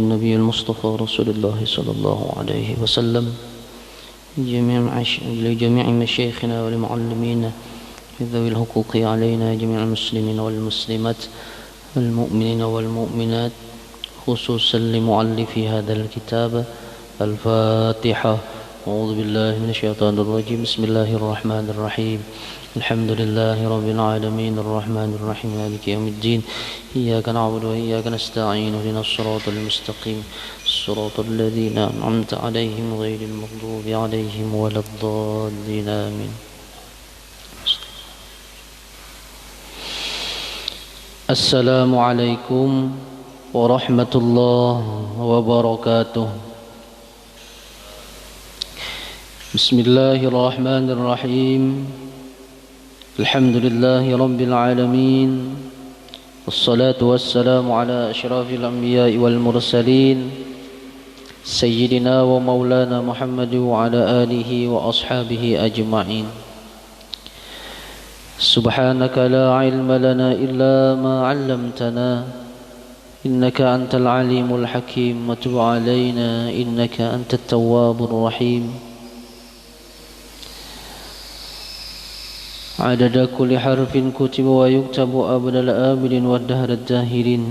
النبي المصطفى رسول الله صلى الله عليه وسلم لجميع مشايخنا ولمعلمينا ذوي الحقوق علينا جميع المسلمين والمسلمات المؤمنين والمؤمنات خصوصا لمؤلف هذا الكتاب. الفاتحة. أعوذ بالله من الشيطان الرجيم. بسم الله الرحمن الرحيم. الحمد لله رب العالمين الرحمن الرحيم مالك يوم الدين. إياك نعبد وإياك نستعين اهدنا الصراط المستقيم صراط الذين أنعمت عليهم غير المغضوب عليهم ولا الضالين آمين. السلام عليكم ورحمة الله وبركاته. بسم الله الرحمن الرحيم. الحمد لله رب العالمين والصلاة والسلام على أشرف الأنبياء والمرسلين سيدنا ومولانا محمد وعلى آله وأصحابه أجمعين. سبحانك لا علم لنا إلا ما علمتنا إنك أنت العليم الحكيم وتب علينا إنك أنت التواب الرحيم. عدد كل حرف كتب ويكتب أبد الآبد والدهر الداهرين.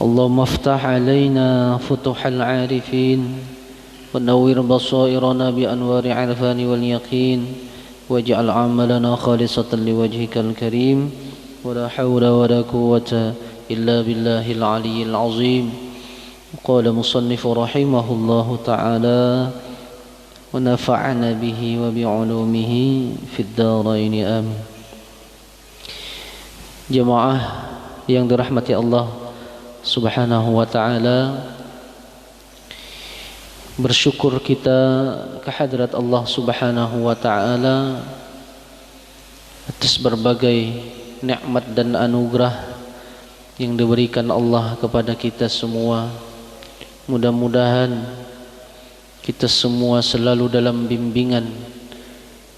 اللهم افتح علينا فتوح العارفين ونور بصائرنا بأنوار عرفان واليقين واجعل عملنا خالصة لوجهك الكريم ولا حول ولا قوة إلا بالله العلي العظيم. قال مصنف رحمه الله تعالى ونفعنا به وبعلومه في الدارين آمين. Jemaah yang dirahmati Allah Subhanahu wa taala, bersyukur kita kehadrat Allah Subhanahu wa taala atas berbagai nikmat dan anugerah yang diberikan Allah kepada kita semua. Mudah-mudahan kita semua selalu dalam bimbingan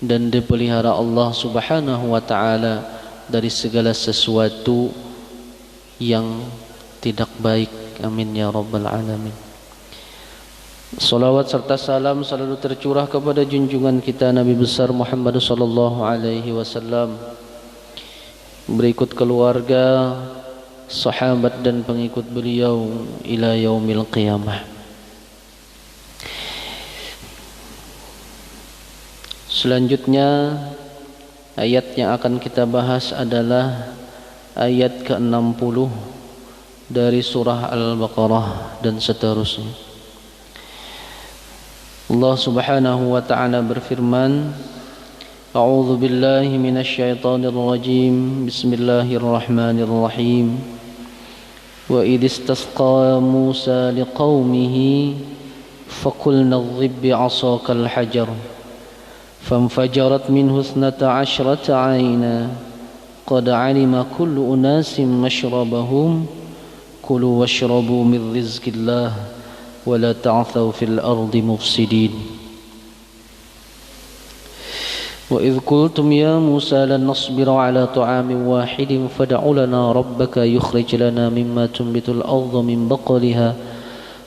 dan dipelihara Allah Subhanahu wa taala dari segala sesuatu yang tidak baik. Amin ya rabbal alamin. Salawat serta salam selalu tercurah kepada junjungan kita Nabi besar Muhammad sallallahu alaihi wasallam, berikut keluarga, sahabat dan pengikut beliau ila yaumil qiyamah. Selanjutnya ayat yang akan kita bahas adalah ayat ke-60 dari surah Al-Baqarah dan seterusnya. Allah Subhanahu wa taala berfirman, A'udzu billahi minasy syaithanir rajim. Bismillahirrahmanirrahim. Wa idh istasqa Musa liqaumihi faqulna idhrib bi'asakal hajar فانفجرت منه 12 عينا قد علم كل أناس مشربهم كلوا واشربوا من رزق الله ولا تعثوا في الأرض مفسدين وإذ قلتم يا موسى لن نصبر على طعام واحد فادع لنا ربك يخرج لنا مما تنبت الأرض من بقلها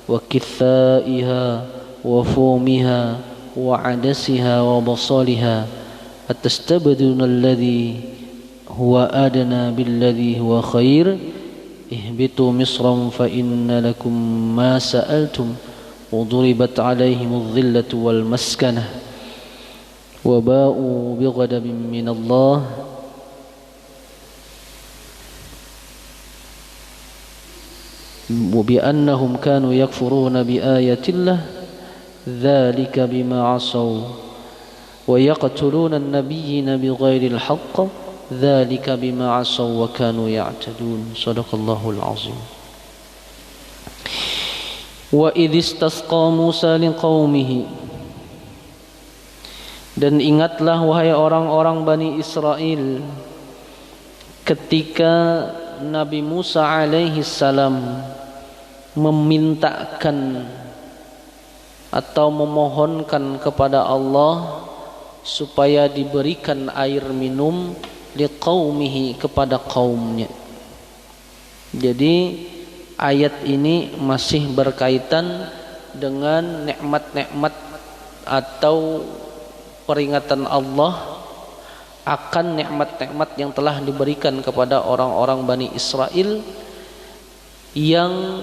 وكثائها وفومها وعدسها وبصلها أتستبدلون الذي هو أدنى بالذي هو خير اهبطوا مصرا فإن لكم ما سألتم وضربت عليهم الذلة والمسكنة وباءوا بغضب من الله وبأنهم كانوا يكفرون بآيات الله ذلك بما عصوا ويقتلون النبيين بغير الحق ذلك بما عصوا وكانوا يعتدون. صدق الله العظيم. وإذ استسقى موسى لقومه. Dan ingatlah wahai orang-orang Bani Israel ketika Nabi Musa alaihi salam memintakan atau memohonkan kepada Allah supaya diberikan air minum liqaumihi, kepada kaumnya. Jadi ayat ini masih berkaitan dengan nikmat-nikmat atau peringatan Allah akan nikmat-nikmat yang telah diberikan kepada orang-orang Bani Israel yang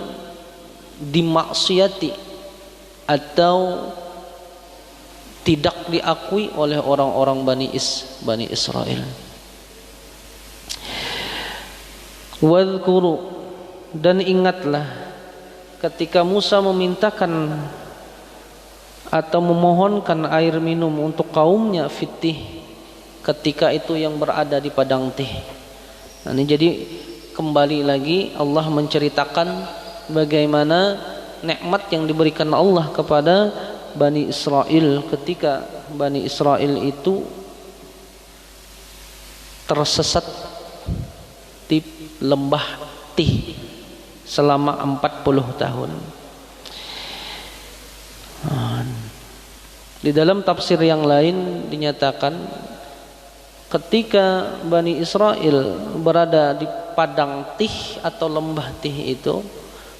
dimaksiati atau tidak diakui oleh orang-orang Bani Israel. Wadhkuru, dan ingatlah ketika Musa memintakan atau memohonkan air minum untuk kaumnya fitih, ketika itu yang berada di padang tih. Nah, ini jadi kembali lagi Allah menceritakan bagaimana nikmat yang diberikan Allah kepada Bani Israel ketika Bani Israel itu tersesat di lembah Tih selama 40 tahun. Di dalam tafsir yang lain dinyatakan ketika Bani Israel berada di padang Tih atau lembah Tih itu,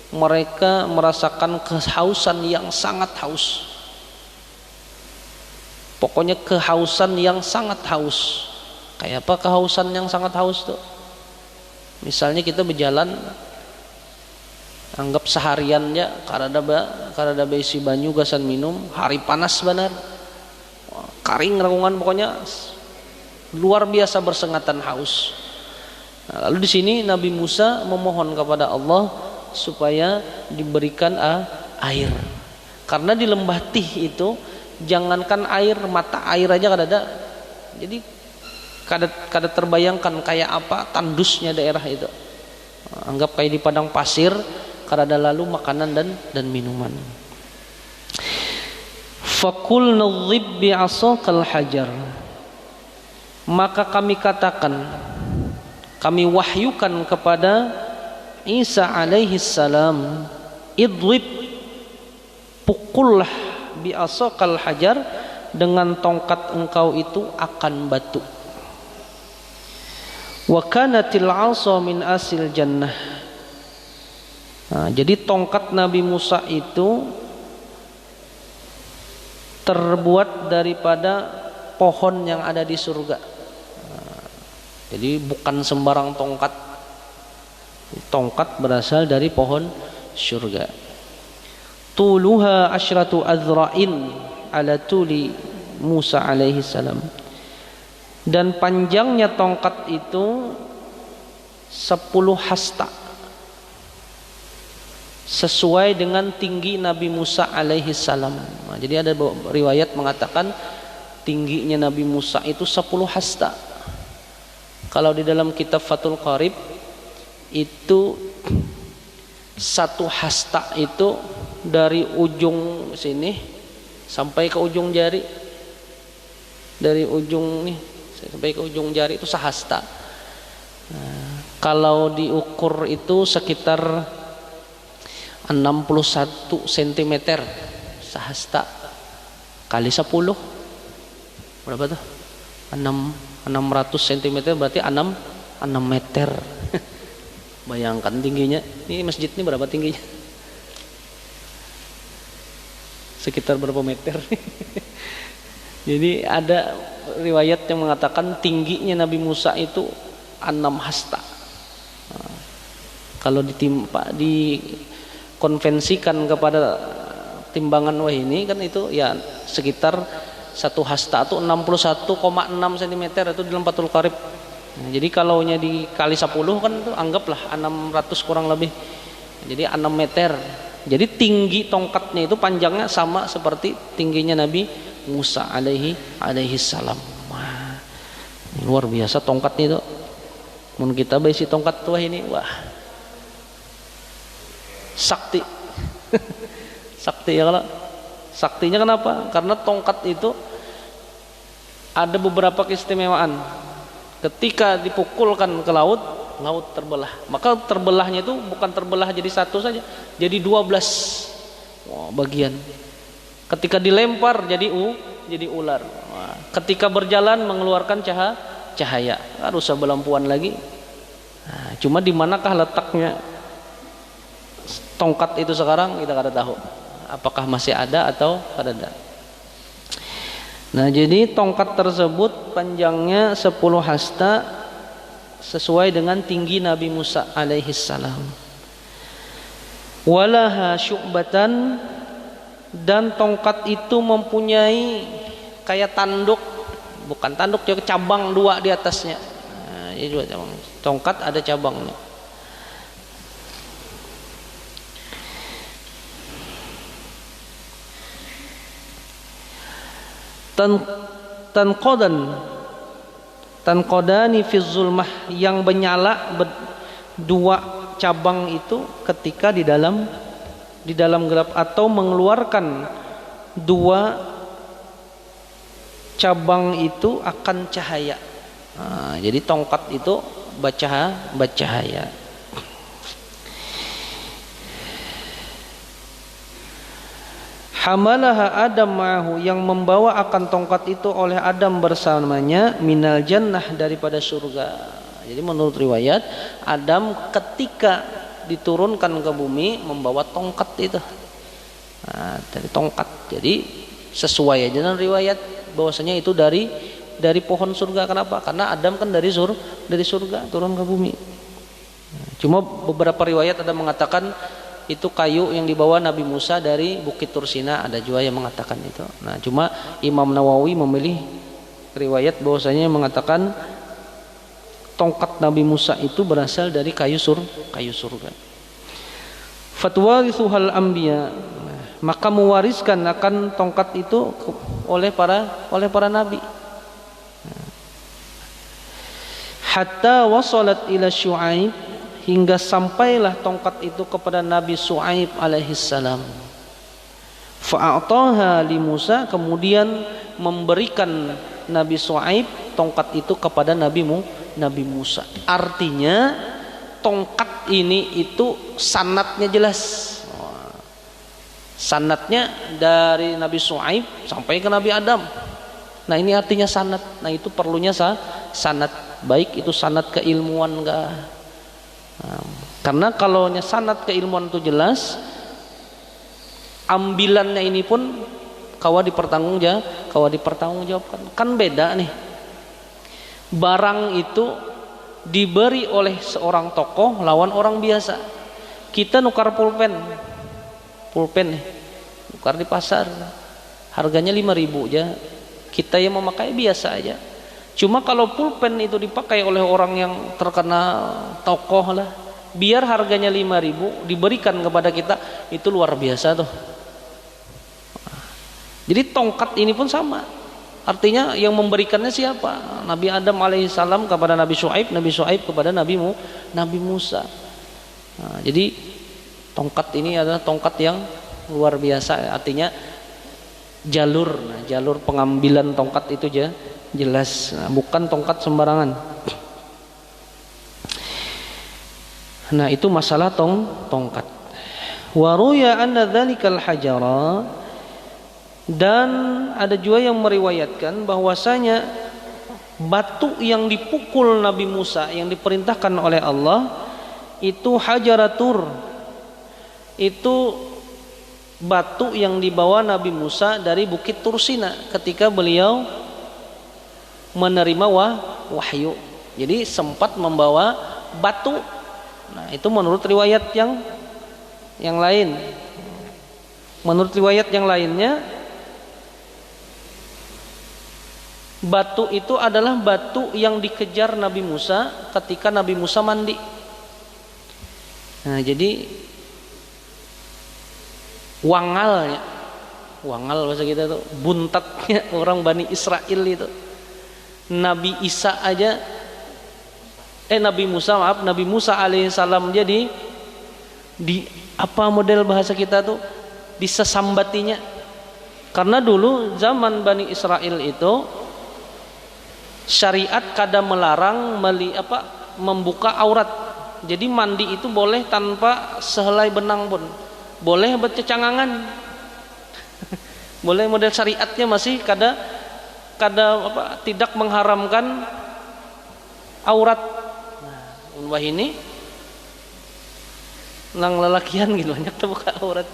mereka merasakan kehausan yang sangat haus. Pokoknya kehausan yang sangat haus. Kayak apa kehausan yang sangat haus tuh? Misalnya kita berjalan, anggap seharian ya, karada isi banyu gasan minum, hari panas benar, karing rakungan, pokoknya luar biasa bersengatan haus. Nah, lalu di sini Nabi Musa memohon kepada Allah supaya diberikan air, karena di lembah Tih itu jangankan air, mata air aja kadada. Jadi kada terbayangkan kayak apa tandusnya daerah itu. Anggap kayak di padang pasir, kada lalu makanan dan minuman. Fakul nadhib bi'asaqal hajar, maka kami katakan, kami wahyukan kepada Isa alaihi salam, idrib, pukullah bi'asaqal hajar, dengan tongkat engkau itu akan batu. Wa kanatil 'asa min asil jannah. Nah, jadi tongkat Nabi Musa itu terbuat daripada pohon yang ada di surga. Nah, jadi bukan sembarang tongkat. Tongkat berasal dari pohon surga. Tuluha asyratu azra'in ala tuli Musa alaihi salam. Dan panjangnya tongkat itu 10 hasta, sesuai dengan tinggi Nabi Musa alaihi salam. Nah, jadi ada riwayat mengatakan tingginya Nabi Musa itu 10 hasta. Kalau di dalam kitab Fathul Qarib itu 1 hasta itu dari ujung sini sampai ke ujung jari, dari ujung nih sampai ke ujung jari itu sehasta. Nah, kalau diukur itu sekitar 61 cm sehasta kali 10 berapa tuh? 600 cm berarti 6 meter. Bayangkan tingginya. Ini masjid ini berapa tingginya? Sekitar berapa meter? Jadi ada riwayat yang mengatakan tingginya Nabi Musa itu 6 hasta. Nah, kalau dikonvensikan kepada timbangan ini kan itu ya sekitar 1 hasta itu 61,6 cm itu dalam Fathul Qarib. Nah, jadi kalau nya dikali 10 kan itu anggaplah 600 kurang lebih. Jadi 6 meter. Jadi tinggi tongkatnya itu panjangnya sama seperti tingginya Nabi Musa alaihi salam. Wah, luar biasa tongkatnya itu. Mun kita besi tongkat tua ini, wah, sakti. Sakti ya kalau saktinya kenapa? Karena tongkat itu ada beberapa keistimewaan. Ketika dipukulkan ke laut, laut terbelah. Maka terbelahnya itu bukan terbelah jadi satu saja, jadi 12 bagian. Ketika dilempar jadi ular. Ketika berjalan mengeluarkan cahaya. Harus sebelampuan lagi. Nah, cuma di manakah letaknya tongkat itu sekarang kita kada tahu apakah masih ada atau kada ada. Nah, jadi tongkat tersebut panjangnya 10 hasta sesuai dengan tinggi Nabi Musa alaihi salam. Walaha syu'batan, dan tongkat itu mempunyai kayak tanduk, bukan tanduk, juga cabang 2 di atasnya. Nah, jadi 2 cabang. Tongkat ada cabangnya. Tanqodani fi zulmah, yang menyala 2 cabang itu ketika di dalam gelap, atau mengeluarkan 2 cabang itu akan cahaya. Nah, jadi tongkat itu bercahaya. Hamalaha Adam ma'ahu, yang membawa akan tongkat itu oleh Adam bersamanya, minal jannah, daripada surga. Jadi menurut riwayat, Adam ketika diturunkan ke bumi membawa tongkat itu. Nah, dari tongkat. Jadi sesuai aja dengan riwayat bahwasanya itu dari pohon surga. Kenapa? Karena Adam kan dari surga turun ke bumi. Cuma beberapa riwayat ada mengatakan itu kayu yang dibawa Nabi Musa dari Bukit Tursina, ada juga yang mengatakan itu. Nah, cuma Imam Nawawi memilih riwayat bahwasanya mengatakan tongkat Nabi Musa itu berasal dari kayu surga. Fatwarithuhal anbiya, maka mewariskan akan tongkat itu oleh para nabi. Hatta wasalat ila Syu'aib, hingga sampailah tongkat itu kepada Nabi Syu'aib alaihissalam. Fa'ataha li Musa, kemudian memberikan Nabi Syu'aib tongkat itu kepada Nabi Musa. Artinya tongkat ini itu sanadnya jelas. Sanadnya dari Nabi Syu'aib sampai ke Nabi Adam. Nah, ini artinya sanad. Nah, itu perlunya sanad, baik itu sanad keilmuan enggak. Nah, karena kalau sanad keilmuan itu jelas, ambilannya ini pun kawa dipertanggungjawabkan. Kan beda nih. Barang itu diberi oleh seorang tokoh lawan orang biasa. Kita nukar pulpen nih, nukar di pasar, harganya 5.000 aja. Kita yang memakai biasa aja. Cuma kalau pulpen itu dipakai oleh orang yang terkenal, tokoh lah, biar harganya 5.000 diberikan kepada kita, itu luar biasa tuh. Jadi tongkat ini pun sama. Artinya yang memberikannya siapa? Nabi Adam alaihissalam kepada Nabi Syu'aib, Nabi Syu'aib kepada Nabi Musa. Nah, jadi tongkat ini adalah tongkat yang luar biasa. Artinya jalur pengambilan tongkat itu jelas, bukan tongkat sembarangan. Nah, itu masalah tongkat. Waruya anna dzalikal hajara, dan ada juga yang meriwayatkan bahwasanya batu yang dipukul Nabi Musa yang diperintahkan oleh Allah itu hajaratur, itu batu yang dibawa Nabi Musa dari Bukit Tursina ketika beliau menerima wahyu. Jadi sempat membawa batu. Nah, itu menurut riwayat yang lain. Menurut riwayat yang lainnya, batu itu adalah batu yang dikejar Nabi Musa ketika Nabi Musa mandi. Nah, jadi wangal bahasa kita tuh, buntatnya orang Bani Israel itu. Nabi Musa alaihissalam, jadi di apa model bahasa kita tuh, disesambatinya. Karena dulu zaman Bani Israel itu syariat kada melarang membuka aurat. Jadi mandi itu boleh tanpa sehelai benang pun, boleh bercecangangan. Boleh, model syariatnya masih kada tidak mengharamkan aurat. Nah, ini nang lalakian gitu banyak tuh buka aurat.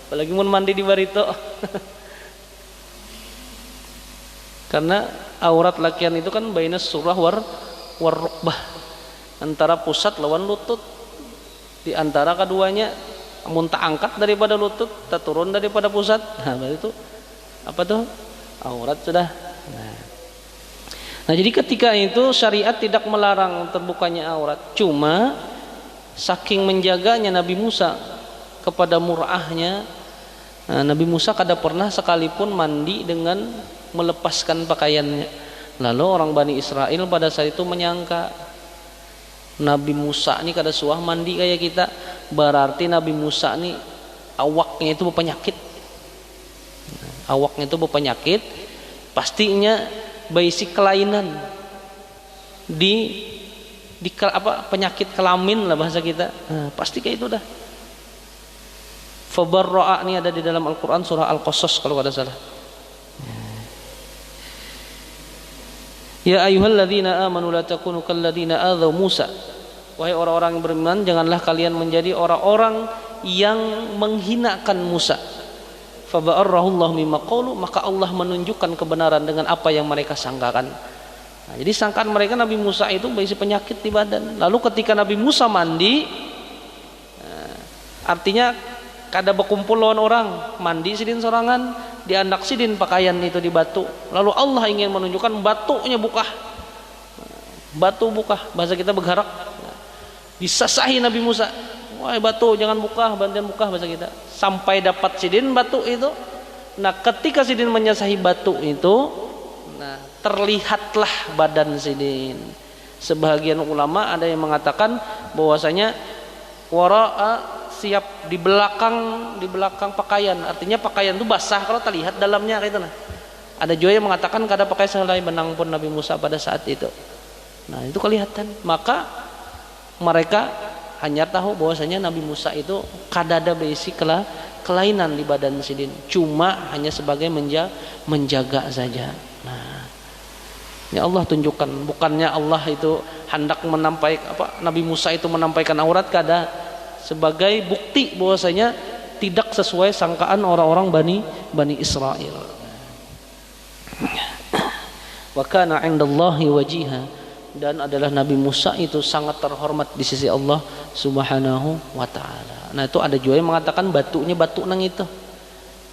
Apalagi mun mandi di barito. Karena aurat lakian itu kan bainas surah war rukbah, antara pusat lawan lutut. Di antara keduanya mun tak angkat daripada lutut, tak turun daripada pusat. Nah, berarti itu apa tuh? Aurat sudah. Nah, jadi ketika itu syariat tidak melarang terbukanya aurat. Cuma saking menjaganya Nabi Musa kepada murahnya, Nabi Musa kada pernah sekalipun mandi dengan melepaskan pakaiannya. Lalu orang Bani Israel pada saat itu menyangka Nabi Musa ini kada suah mandi kayak kita, berarti Nabi Musa ini awaknya itu berpenyakit. Awaknya itu berpenyakit, pastinya basic kelainan di penyakit kelamin lah bahasa kita. Nah, pasti kayak itu dah. Fabarra'a ini ada di dalam Al-Quran surah Al-Qasas kalau kada salah. Ya ayyuhalladzina amanu la takunu kalladzina adzaw Musa. Wahai orang-orang yang beriman, janganlah kalian menjadi orang-orang yang menghinakan Musa. Faba'arrahu Allah mimma qalu, maka Allah menunjukkan kebenaran dengan apa yang mereka sangkakan. Nah, jadi sangkaan mereka Nabi Musa itu berisi penyakit di badan. Lalu ketika Nabi Musa mandi, artinya kada berkumpul lawan orang, mandi sidin sorangan, diandak sidin pakaian itu di batu. Lalu Allah ingin menunjukkan batunya buka. Batu buka, bahasa kita bergerak. Disasahi Nabi Musa. Wahai batu jangan buka, bantian buka bahasa kita. Sampai dapat sidin batu itu. Nah, ketika sidin menyasahi batu itu, nah, terlihatlah badan sidin. Sebagian ulama ada yang mengatakan bahwasanya wara'a siap di belakang pakaian, artinya pakaian itu basah kalau terlihat dalamnya kayak itu. Nah, ada juga yang mengatakan kada pakai sehelai benang pun Nabi Musa pada saat itu. Nah, itu kelihatan. Maka mereka hanya tahu bahwasanya Nabi Musa itu kada ada basic kelainan di badan sidin, cuma hanya sebagai menjaga saja. Nah, ya Allah tunjukkan, bukannya Allah itu hendak Nabi Musa itu menampaikan aurat, kada, sebagai bukti bahwasanya tidak sesuai sangkaan orang-orang Bani Israel. Wa kana 'indallahi wajiha, dan adalah Nabi Musa itu sangat terhormat di sisi Allah Subhanahu wa taala. Nah, itu ada juga yang mengatakan batunya batu nang itu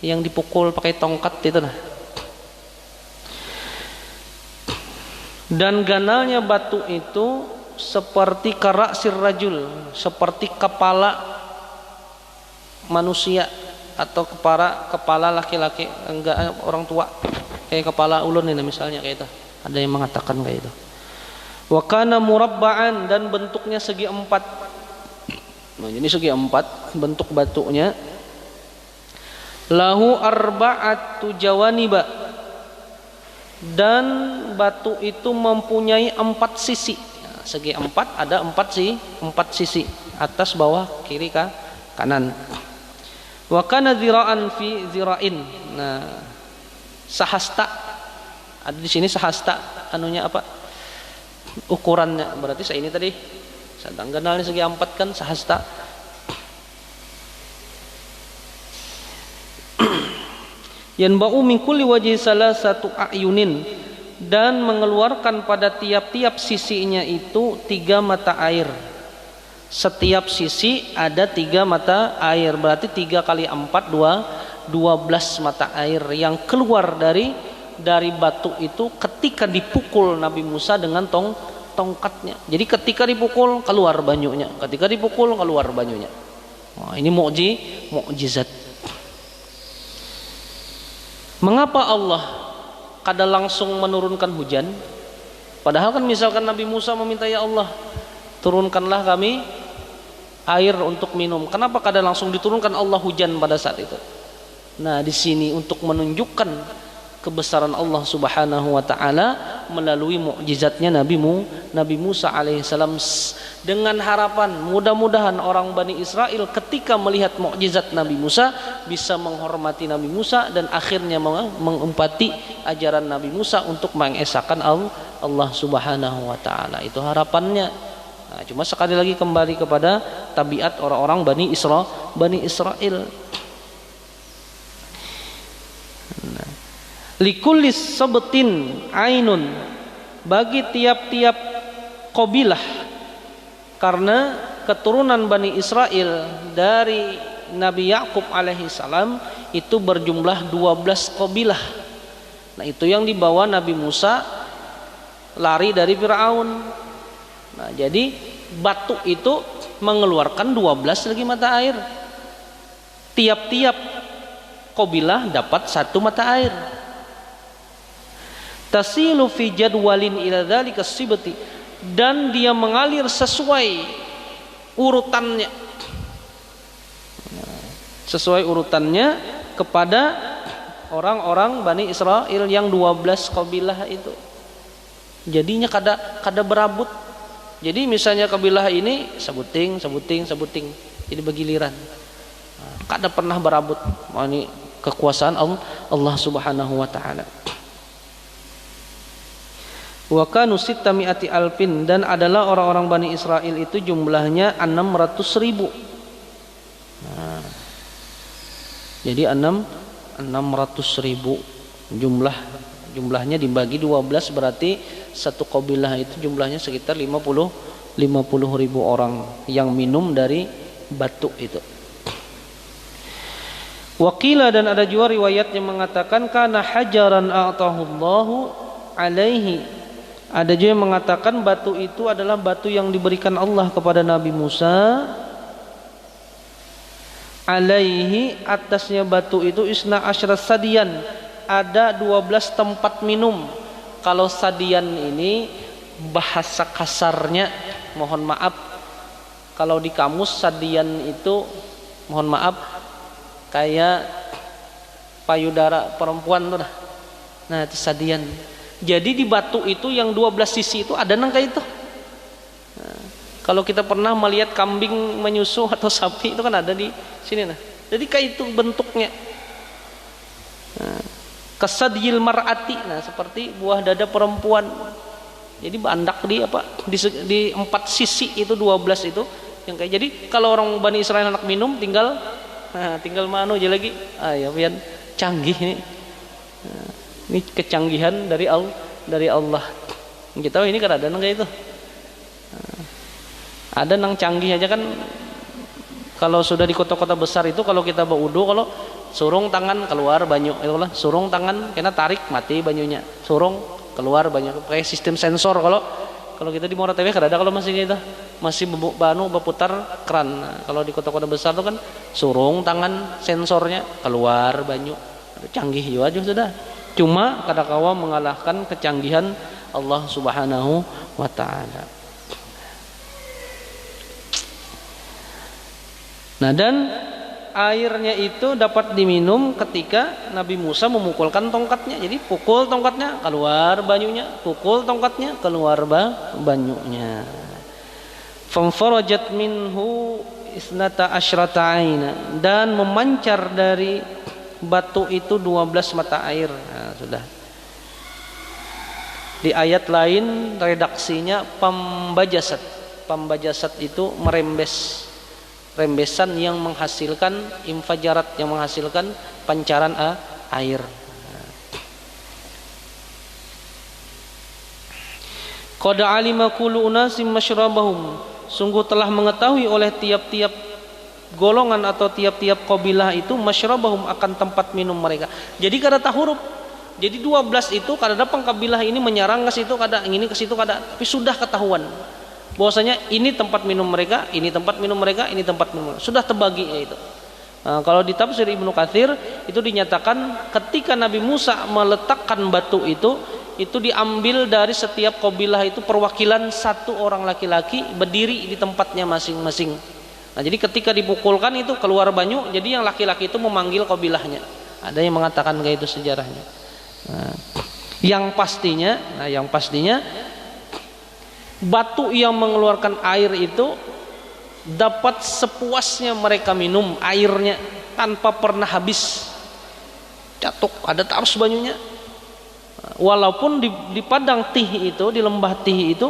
yang dipukul pakai tongkat itu nah. Dan ganalnya batu itu seperti kara'sir rajul, seperti kepala manusia atau kepala laki-laki, enggak orang tua, kayak kepala ulun ini misalnya kayak itu. Ada yang mengatakan kayak itu. Wa kana murabba'an, dan bentuknya segi empat. Nah, ini segi empat bentuk batunya. Lahu arba'atu jawaniba, dan batu itu mempunyai 4 sisi. Nah, segi empat ada 4 sisi, atas, bawah, kiri, kanan. Wa kana zira'an fi zira'in. Nah, sahasta ada di sini, sahasta anunya apa? Ukurannya berarti saya ini tadi sedang ganalnya segi 4 kan sahasta. Yanba'u min kulli wajhi salasatu a'yunin, dan mengeluarkan pada tiap-tiap sisinya itu 3 mata air. Setiap sisi ada 3 mata air, berarti 3 kali 4 12 mata air yang keluar dari batu itu ketika dipukul Nabi Musa dengan tongkatnya. Jadi ketika dipukul keluar banyunya, ketika dipukul keluar banyunya. Wah, ini mukjizat. Mengapa Allah kada langsung menurunkan hujan? Padahal kan misalkan Nabi Musa meminta, ya Allah turunkanlah kami air untuk minum. Kenapa kada langsung diturunkan Allah hujan pada saat itu? Nah, di sini untuk menunjukkan kebesaran Allah Subhanahu wa taala melalui mukjizatnya Nabi Musa alaihissalam, dengan harapan mudah-mudahan orang Bani Israel ketika melihat mukjizat Nabi Musa bisa menghormati Nabi Musa dan akhirnya mengumpati ajaran Nabi Musa untuk mengesahkan Allah Subhanahu wa taala. Itu harapannya. Nah, cuma sekali lagi kembali kepada tabiat orang-orang Bani Israel. Likullis sabtin ainun, bagi tiap-tiap qabilah, karena keturunan Bani Israel dari Nabi Yakub alaihi salam itu berjumlah 12 qabilah. Nah, itu yang dibawa Nabi Musa lari dari Firaun. Nah, jadi batu itu mengeluarkan 12 lagi mata air. Tiap-tiap qabilah dapat satu mata air. Tasilu fi jadwalin ila dzalika sibti, dan dia mengalir sesuai urutannya. Sesuai urutannya kepada orang-orang Bani Israel yang 12 qabilah itu. Jadinya kada berabut. Jadi misalnya kabilah ini sebuting. Jadi bergiliran. Kada pernah berabut. Ini kekuasaan Allah Subhanahu wa taala. Wa kanu sittami'ati alfin, dan adalah orang-orang Bani Israel itu jumlahnya 600.000. Nah, jadi 600.000 jumlahnya dibagi 12, berarti satu qabilah itu jumlahnya sekitar 50.000 orang yang minum dari batu itu. Wakila, dan ada juga riwayat yang mengatakan kana hajaran a'tahullahu alaihi. Ada juga yang mengatakan batu itu adalah batu yang diberikan Allah kepada Nabi Musa. Alaihi, atasnya batu itu isna asyra sadian, ada 12 tempat minum. Kalau sadian ini bahasa kasarnya, mohon maaf, kalau di kamus sadian itu mohon maaf kayak payudara perempuan tuh. Nah, itu sadian. Jadi di batu itu yang 12 sisi itu ada nangka itu. Nah, kalau kita pernah melihat kambing menyusu atau sapi itu kan ada di sini. Nah, jadi kayak itu bentuknya. Nah, kasadil mar'ati, nah seperti buah dada perempuan. Jadi bandak di 4 sisi itu 12 itu yang kayak. Jadi kalau orang Bani Israel anak minum tinggal manu aja lagi. Ya pian canggih ini. Nah, ini kecanggihan dari Allah. Kita tahu ini kan ada nang kayak itu. Ada nang canggih aja kan. Kalau sudah di kota-kota besar itu kalau kita berwudu, kalau surung tangan keluar banyu, itulah surung tangan kena tarik mati banyunya, surung keluar banyu, kayak sistem sensor. Kalau kita di Muara TV kan ada, kalau masih gitu masih berputar keran. Nah, kalau di kota-kota besar itu kan surung tangan sensornya keluar banyu, canggih juga sudah. Cuma kadakawa mengalahkan kecanggihan Allah Subhanahu wa taala. Nah, dan airnya itu dapat diminum ketika Nabi Musa memukulkan tongkatnya. Jadi pukul tongkatnya keluar banyunya, pukul tongkatnya keluar banyunya. Famfarajat minhu isnata asyrata aina, dan memancar dari batu itu 12 mata air. Nah, sudah. Di ayat lain redaksinya pambajasat. Pambajasat itu rembesan yang menghasilkan infajarat, yang menghasilkan pancaran air. Qad alima kullu unasim masyrabahum, sungguh telah mengetahui oleh tiap-tiap golongan atau tiap-tiap qabilah itu masyrabahum, akan tempat minum mereka. Jadi kada huruf. Jadi 12 itu kada datang kabilah ini menyerang ke situ, kada ini ke situ, kada, tapi sudah ketahuan bahwasanya ini tempat minum mereka, ini tempat minum mereka, ini tempat minum mereka. Sudah terbagi itu. Nah, kalau di tafsir Ibnu Katsir itu dinyatakan ketika Nabi Musa meletakkan batu itu diambil dari setiap qabilah itu perwakilan satu orang laki-laki berdiri di tempatnya masing-masing. Nah, jadi ketika dipukulkan itu keluar banyu, jadi yang laki-laki itu memanggil qabilahnya. Ada yang mengatakan kayak itu sejarahnya. Nah, yang pastinya batu yang mengeluarkan air itu dapat sepuasnya mereka minum airnya tanpa pernah habis. Catuk ada terus banyunya. Walaupun di padang Tih itu, di lembah Tih itu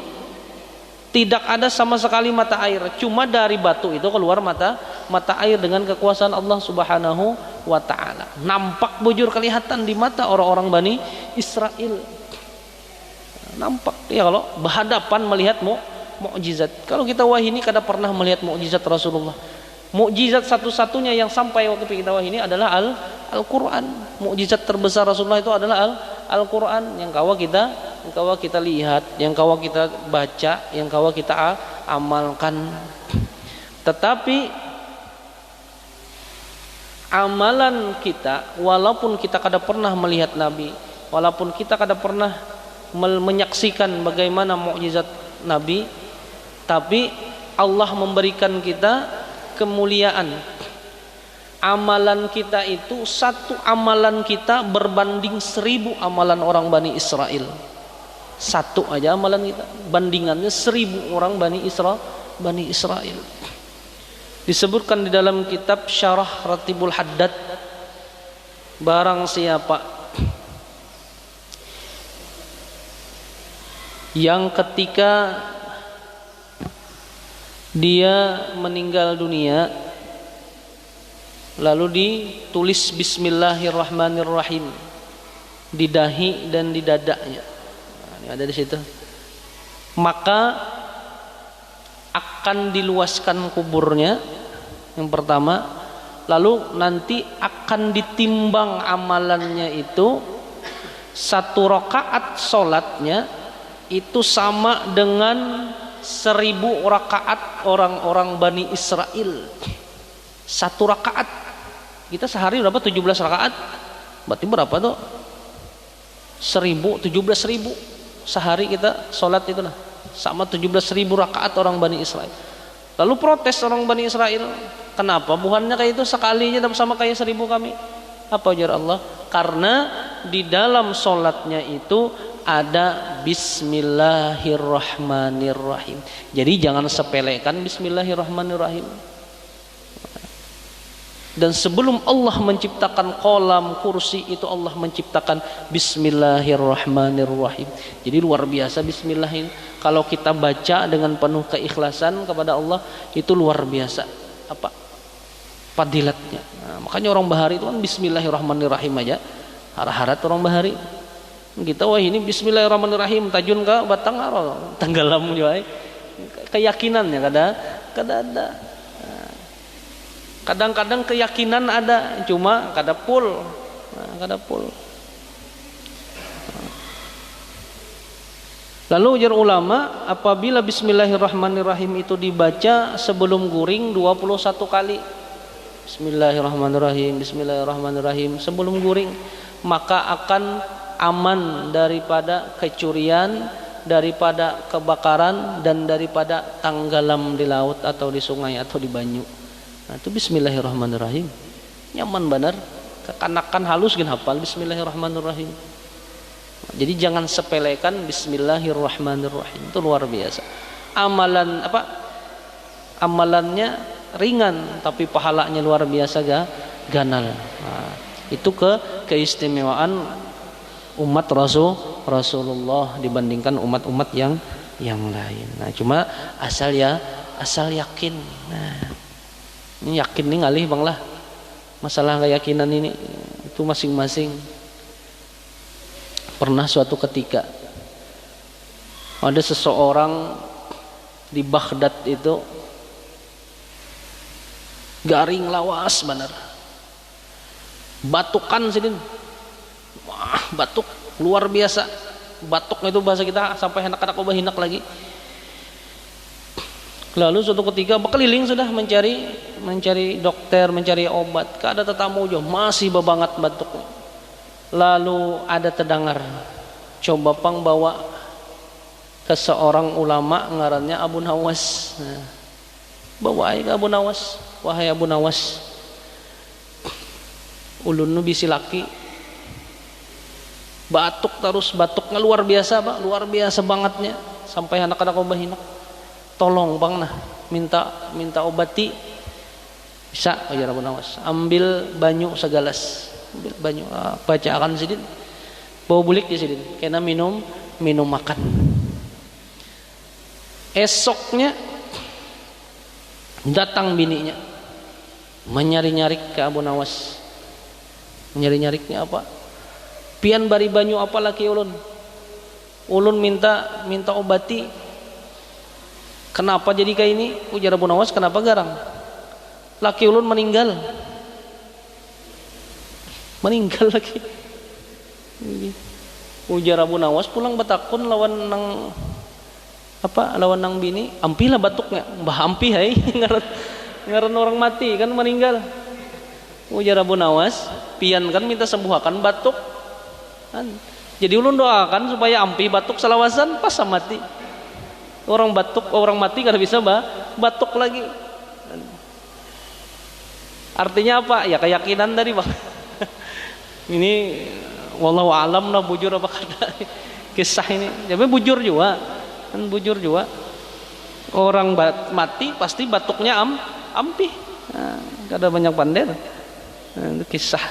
Tidak ada sama sekali mata air, cuma dari batu itu keluar mata air dengan kekuasaan Allah Subhanahu wa taala. Nampak bujur, kelihatan di mata orang-orang Bani Israel. Nampak ya kalau berhadapan melihat mukjizat. Kalau kita wahini kada pernah melihat mukjizat Rasulullah. Mukjizat satu-satunya yang sampai waktu kita wahini adalah Al-Qur'an. Mukjizat terbesar Rasulullah itu adalah Al-Qur'an yang kawa kita lihat, yang kawa kita baca, yang kawa kita amalkan. Tetapi amalan kita, walaupun kita kada pernah melihat Nabi, walaupun kita kada pernah menyaksikan bagaimana mukjizat Nabi, tapi Allah memberikan kita kemuliaan. Amalan kita itu, satu amalan kita berbanding 1000 amalan orang Bani Israel. Satu aja amalan kita bandingannya 1000 orang Bani Israel. Disebutkan di dalam kitab Syarah Ratibul Haddad, barang siapa yang ketika dia meninggal dunia lalu ditulis Bismillahirrahmanirrahim di dahi dan di dadanya, ini ada di situ, maka akan diluaskan kuburnya yang pertama, lalu nanti akan ditimbang amalannya itu, 1 rakaat solatnya itu sama dengan 1000 rakaat orang-orang Bani Israel. 1 rakaat. Kita sehari berapa? 17 rakaat. Berarti berapa tuh? 17.000 sehari kita sholat itu lah. Sama 17.000 rakaat orang Bani Israel. Lalu protes orang Bani Israel, kenapa buhannya kayak itu sekali aja sama kayak 1000 kami? Apa ujar Allah? Karena di dalam sholatnya itu ada Bismillahirrahmanirrahim. Jadi jangan sepelekan Bismillahirrahmanirrahim. Dan sebelum Allah menciptakan kolam, kursi, itu Allah menciptakan Bismillahirrahmanirrahim. Jadi luar biasa Bismillah ini. Kalau kita baca dengan penuh keikhlasan kepada Allah, itu luar biasa apa fadilatnya. Nah, makanya orang Bahari itu kan Bismillahirrahmanirrahim aja. Harat-harat orang Bahari. Kita wah ini Bismillahirrahmanirrahim, tajun ka batang aro tanggalam juga. Keyakinannya kada ada. Kadang-kadang keyakinan ada, cuma kada full. Lalu ujar ulama, apabila Bismillahirrahmanirrahim itu dibaca sebelum guring 21 kali, Bismillahirrahmanirrahim, Bismillahirrahmanirrahim sebelum guring, maka akan aman daripada kecurian, daripada kebakaran, dan daripada tenggelam di laut atau di sungai atau di banyu. Nah, itu Bismillahirrahmanirrahim. Nyaman benar. Kekanakan halus gen hafal Bismillahirrahmanirrahim. Jadi jangan sepelekan Bismillahirrahmanirrahim. Itu luar biasa. Amalannya ringan tapi pahalanya luar biasa ganal. Nah, itu keistimewaan umat Rasulullah dibandingkan umat-umat yang lain. Nah, cuma asal yakin. Nah, ini yakin nih ngalih bang lah. Masalah keyakinan ini itu masing-masing. Pernah suatu ketika ada seseorang di Baghdad itu garing lawas benar, batukan sidin, wah batuk luar biasa, batuk itu bahasa kita sampai anak-anak obah hinak lagi. Lalu suatu ketika berkeliling sudah mencari dokter, mencari obat, kada tetamu jo masih bebangat batuknya. Lalu ada terdengar, coba pang bawa ke seorang ulama ngarannya Abu Nawas. Nah, bawa ke Abu Nawas, wahai Abu Nawas, ulun nu bisi laki batuk terus, batuknya luar biasa pak, luar biasa bangetnya sampai anak-anak obah hinak. Tolong bang nah minta obati. Bisa ajar Abu Nawas, ambil banyu segalas, ambil banyu, baca akan sidin, bawa bulik di sidin, kena minum makan. Esoknya datang bininya menyari-nyari ke Abu Nawas. Nyari-nyariknya apa? Pian bari banyu apa laki ulun? Ulun minta obati. Kenapa jadi kayak ini? Ujar Abu Nawas, kenapa garang? Laki ulun meninggal. Meninggal lagi. Ujar Abu Nawas, pulang batakun lawan nang bini, ampilah batuknya. Mbah ampi hai ngaran orang mati kan meninggal. Ujar Abu Nawas, pian kan minta sembuhakan batuk kan. Jadi ulun doakan supaya ampi batuk salawasan pas mati. Orang mati kada bisa batuk lagi. Artinya apa? Ya keyakinan tadi bang. Ini wallahu alam lah bujur apa kada kisah ini. Tapi bujur juga kan, bujur juga. Orang mati pasti batuknya ampi. Nah, kada banyak bandel. Nah, itu kisah.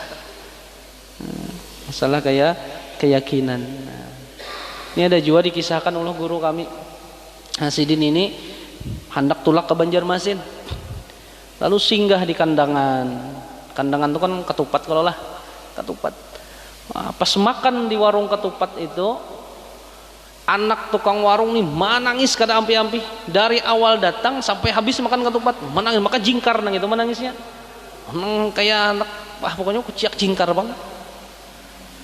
Masalah kayak keyakinan. Nah, ini ada juga dikisahkan oleh guru kami. Hasidin ini hendak tulak ke Banjarmasin, lalu singgah di kandangan. Kandangan itu kan ketupat kalau lah, ketupat. Nah, pas makan di warung ketupat itu, anak tukang warung nih menangis kada ampi-ampi. Dari awal datang sampai habis makan ketupat menangis, maka jingkar nang itu menangisnya. Kayak anak, pokoknya kuciak jingkar banget.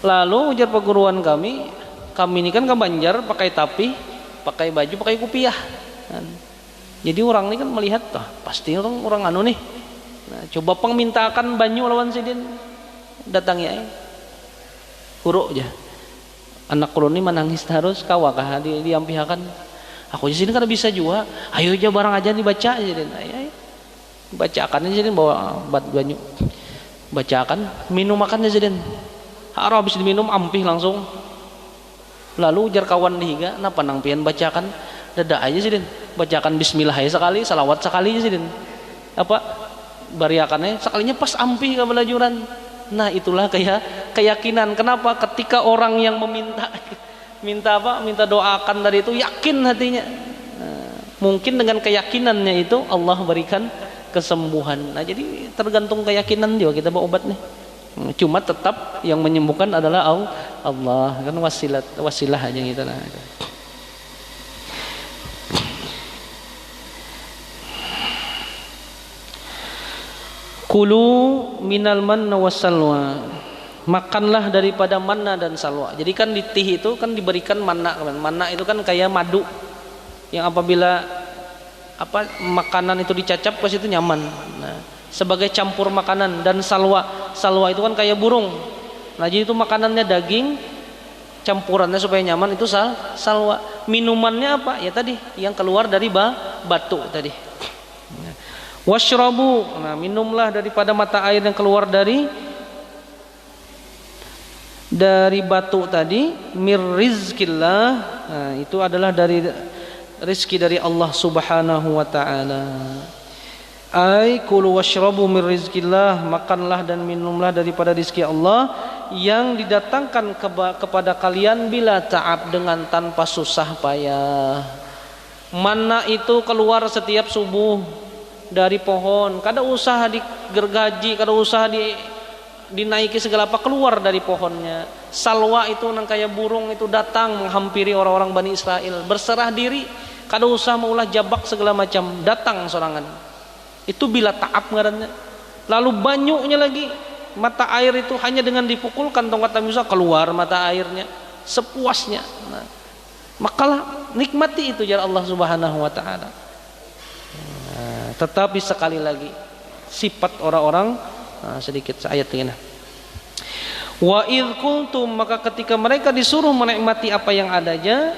Lalu ujar perguruan kami ini kan ke Banjar pakai tapi, pakai baju, pakai kupiah. Jadi orang ini kan melihat, pasti orang anu nih. Nah, coba mintakan banyu lawan sidin, datang ya. Huruk aja. Anak kulon ini menangis terus, kawakah diampihakan. Aku di sini kan bisa juga. Ayo aja barang aja dibaca sidin. Ayo. Bacakan aja sidin bawa banyu. Bacakan, minum makannya sidin. Harap habis diminum ampih langsung. Lalu ujar kawan dihiga, napa nang pian bacakan dada aja sih din, bacakan bismillah sekali, salawat sekali aja sih din. Apa bariakannya sekalinya pas ampih ke belajuran. Nah itulah kayak keyakinan. Kenapa? Ketika orang yang minta doakan dari itu yakin hatinya. Nah, mungkin dengan keyakinannya itu Allah berikan kesembuhan. Nah jadi tergantung keyakinan juga kita bawa obat nih. Cuma tetap yang menyembuhkan adalah Allah, kan wasilah aja gitu lah. Kulu minal manna wassalwa, makanlah daripada manna dan salwa. Jadi kan di tih itu kan diberikan manna. Manna itu kan kayak madu yang apabila makanan itu dicacap pas itu nyaman. Nah, sebagai campur makanan. Dan salwa itu kan kayak burung. Nah jadi itu makanannya daging, campurannya supaya nyaman itu salwa. Minumannya apa? Ya tadi yang keluar dari batu tadi. Washrabu, nah minumlah daripada mata air yang keluar dari batu tadi. Mir rizkillah, nah itu adalah dari rizki dari Allah subhanahu wa ta'ala. Ai kulu washrabu min rizkillah, makanlah dan minumlah daripada rizki Allah yang didatangkan kepada kalian bila ta'ab, dengan tanpa susah payah. Manna itu keluar setiap subuh dari pohon, kada usah digergaji, kada usah dinaiki segala apa, keluar dari pohonnya. Salwa itu nang kayak burung itu datang menghampiri orang-orang Bani Israel, berserah diri, kada usah maulah jabak segala macam, datang sorangan. Itu bila ta'ab ngarannya. Lalu banyunya lagi, mata air itu hanya dengan dipukulkan tongkat Musa keluar mata airnya sepuasnya. Nah, makalah nikmati itu jar Allah Subhanahu wa taala. Nah, tetapi sekali lagi sifat orang-orang, sedikit ayat ini. Wa idh qultum, maka ketika mereka disuruh menikmati apa yang adanya,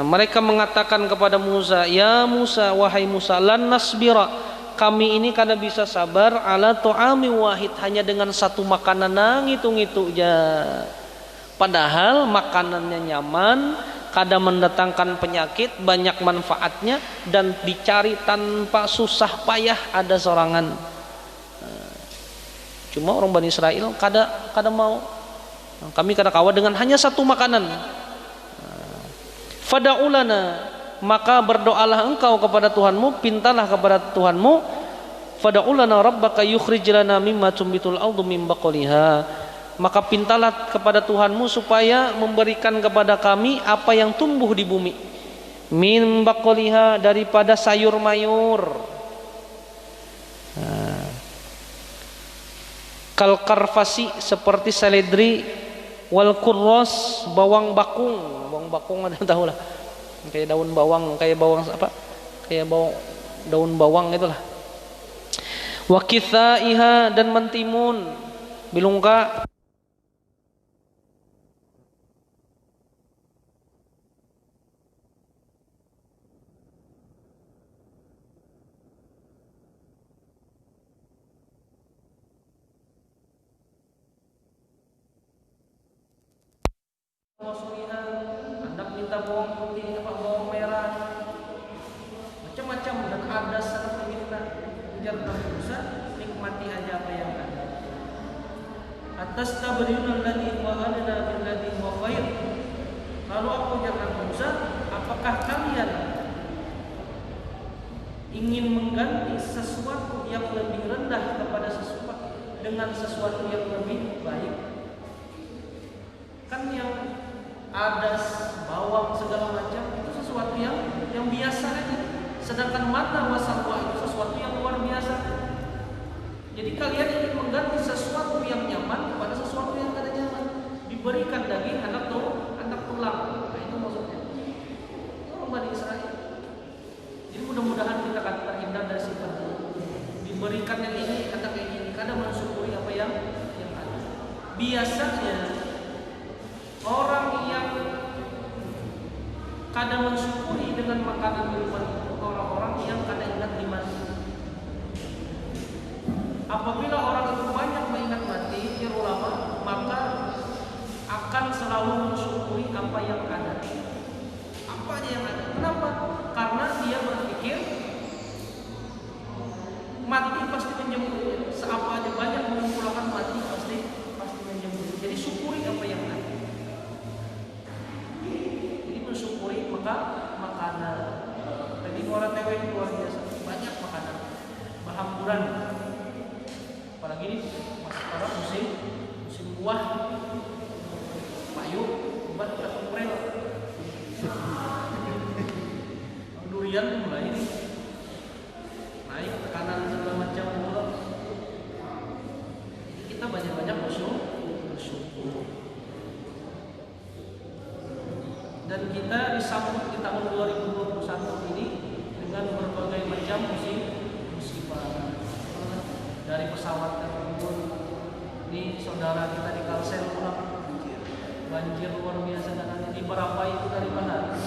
mereka mengatakan kepada Musa, ya Musa, wahai Musa, lan nasbira, kami ini kada bisa sabar ala tu'ami wahid, hanya dengan satu makanan nang itu aja. Padahal makanannya nyaman, kada mendatangkan penyakit, banyak manfaatnya, dan dicari tanpa susah payah ada sorangan. Cuma orang Bani Israel kada mau. Kami kada kawa dengan hanya satu makanan. Fada'ulana, maka berdoalah engkau kepada Tuhanmu, pintalah kepada Tuhanmu, fad'u lana rabbaka yukhrij lana mimma tumbitul ardu min baqliha, maka pintalah kepada Tuhanmu supaya memberikan kepada kami apa yang tumbuh di bumi, min baqliha, daripada sayur mayur, kal karfasi, seperti seledri, wal kurros, bawang bakung ada tahu lah, kayak daun bawang, kayak bawang apa, kayak daun bawang itulah. Wa kithaiha, dan mentimun, bilungka. Hendak minta bawang putih, bawang merah, macam-macam, dan ada sangat meminta. Ujar Nabi Musa, nikmati aja apa yang ada. Atas tabriyun alladhi wa adna billadhi wa khair. Lalu apa ujar Nabi Musa, apakah kalian ingin mengganti sesuatu yang lebih rendah kepada sesuatu dengan sesuatu yang lebih baik? Kan yang ada bawang segala macam itu sesuatu yang biasa aja. Sedangkan mata wasalwa itu sesuatu yang luar biasa. Jadi kalian ingin mengganti sesuatu yang nyaman kepada sesuatu yang tidak nyaman. Diberikan daging anak tulang. Nah, itu maksudnya. Itu orang Bani Israel. Jadi mudah-mudahan kita akan terhindar dari sifat itu. Diberikan yang ini, kata kayak gini, kadang mensyukuri apa yang ada. Biasanya orang yang kadang mensyukuri dengan makanan minuman itu orang-orang yang kadang ingat di mati. Apabila orang itu banyak mengingat mati, ya ulama, maka akan selalu mensyukuri apa yang ada. Apa aja yang ada. Kenapa? Karena dia berpikir mati pasti menjemput. Seapa aja banyak mengumpulkan mati pasti menjemput. Jadi syukuri apa yang ada. Mensyukuri makanan. Jadi orang tewe luar biasa, banyak makanan, bahamburan. Apalagi ini sekarang musim buah, payung, obat katrel, durian mulai ini naik tekanan segala macam mula. Jadi kita banyak-banyak bersyukur. Dan kita disambut di tahun 2021 ini dengan berbagai macam musibah, dari pesawat tertimbun. Ini saudara kita di Kalsel pulang, banjir luar biasa, dan di Barapai itu dari mana?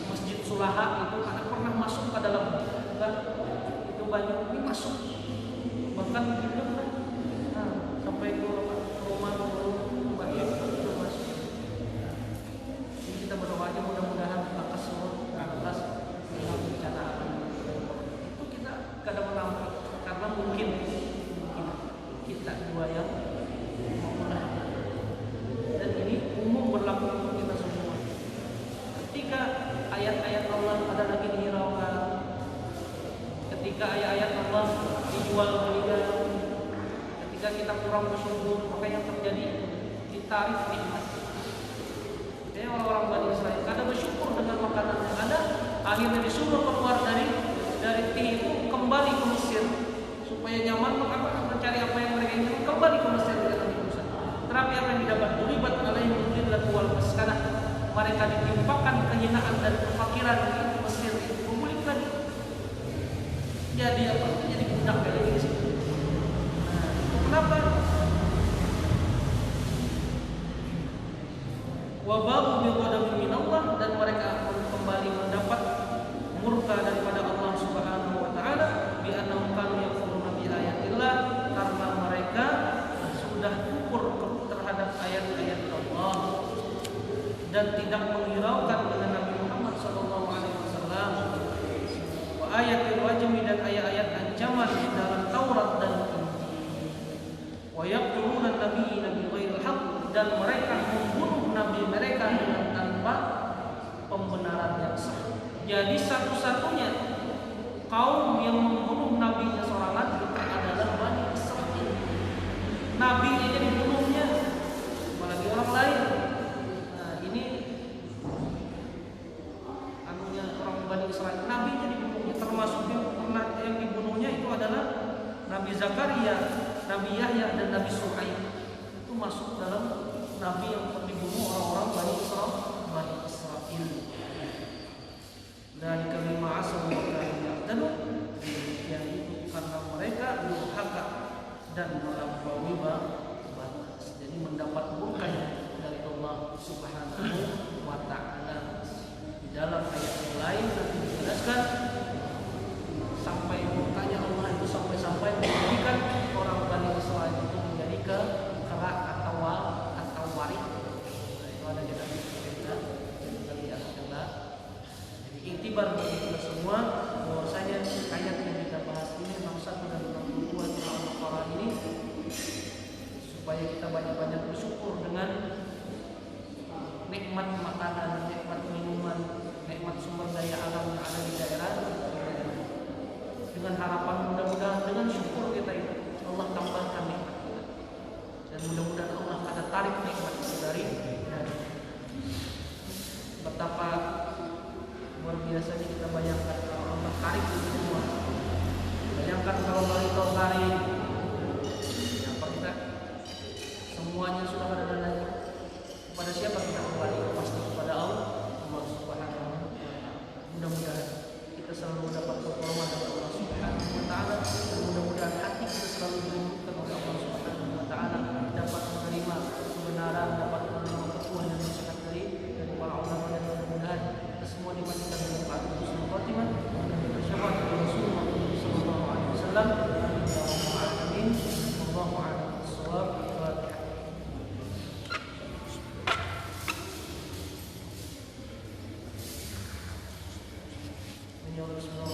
Masjid Sulaha itu ada pernah masuk ke dalam, kan? Itu banyak ini masuk, bahkan itu sampai ke rumah banyak itu masuk. Kita berdoa aja mudah-mudahan atas semua atas bencana alam itu kita kadang menampik, karena mungkin kita dua yang mengulah, dan ini umum berlaku untuk kita semua. Ketika ayat-ayat Allah ada lagi dihiraukan, ketika ayat-ayat Allah dijual belikan, ketika kita kurang bersyukur, maka yang terjadi ditarik nikmat. Orang-orang Bani Israel kadang bersyukur dengan makanan yang ada, akhirnya disuruh keluar dari itu, kembali ke Mesir supaya nyaman, mencari apa yang mereka inginkan, kembali ke Mesir dengan Nabi Musa. Tetapi apa yang didapat duribat alaihim dzillat wal maskana, mereka ditimpakan kehinaan dan kefakiran di Mesir itu, kembali lagi. Jadi apa? Jadi budak lagi di situ. Nah, kenapa? Wabahu bighadabin min Allah, dan mereka kembali mendapat murka daripada Allah Subhanahu wa taala, bi annahum kanu yakfuruna bi ayatillah, karena mereka sudah kufur terhadap ayat-ayat Allah dan tidak menghiraukan dengan Nabi Muhammad sallallahu alaihi wasallam. Wa ayatul wajmi, dan ayat-ayat ancaman dalam Taurat dan Injil. Wa yaqtuluna nabiyina bi ghairil haqq, dan mereka membunuh nabi mereka dengan tanpa pembenaran yang sah. Jadi kaum yang membunuh nabinya sorangan itu adalah Bani Israil. Nabinya jadi dibunuhnya, apalagi orang lain. Nah ini anunya orang Bani Israil, nabinya dibunuhnya, termasuk yang dibunuhnya itu adalah Nabi Zakaria, Nabi Yahya dan Nabi Suhaib. Itu masuk dalam nabi yang dibunuh orang-orang Bani Israil. Dari kelima asal dan yaitu karena mereka durhaka dan melampaui batas. Jadi mendapat murka dari Allah Subhanahu wa taala. Di dalam ayat yang lain nanti dijelaskan sampai murkanya Allah itu sampai menjadikan orang Bani Israil itu menjadi kerak atau warik. Itu ada kita lihat adalah iktibar bagi kita semua bahwasanya ayat yang kita bahas ini 61 dan 62 surah Al-Baqarah ini supaya kita banyak-banyak bersyukur dengan nikmat makanan, nikmat minuman, nikmat sumber daya alam yang ada di daerah, dengan harapan mudah-mudahan dengan syukur kita itu Allah tambahkan nikmat kita, dan mudah-mudahan Allah ada tarik nikmat itu dari betapa luar biasanya. Kita bayangkan kalau Allah tarik itu semua. Bayangkan kalau balik tarik, apa kita semuanya sudah ada dalamnya. Kepada siapa kita kembali? Pasti kepada Allah Subhanahu wa taala. Mudah-mudahan kita selalu dapat pertolongan dari Allah Subhanahu wa taala, dan mudah-mudahan hati kita selalu dilembutkan oleh Allah Subhanahu wa taala, dapat menerima kebenaran, dapat menerima petunjuk dan nasihat dari para ulama, dan mudah-mudahan kita semua dimasukkan dalam keadaan husnul khotimah dan bersyafaat kepada Rasulullah sallallahu alaihi wasallam. Amin. Wallahu a'lam bishawab. Bismillahirrahmanirrahim.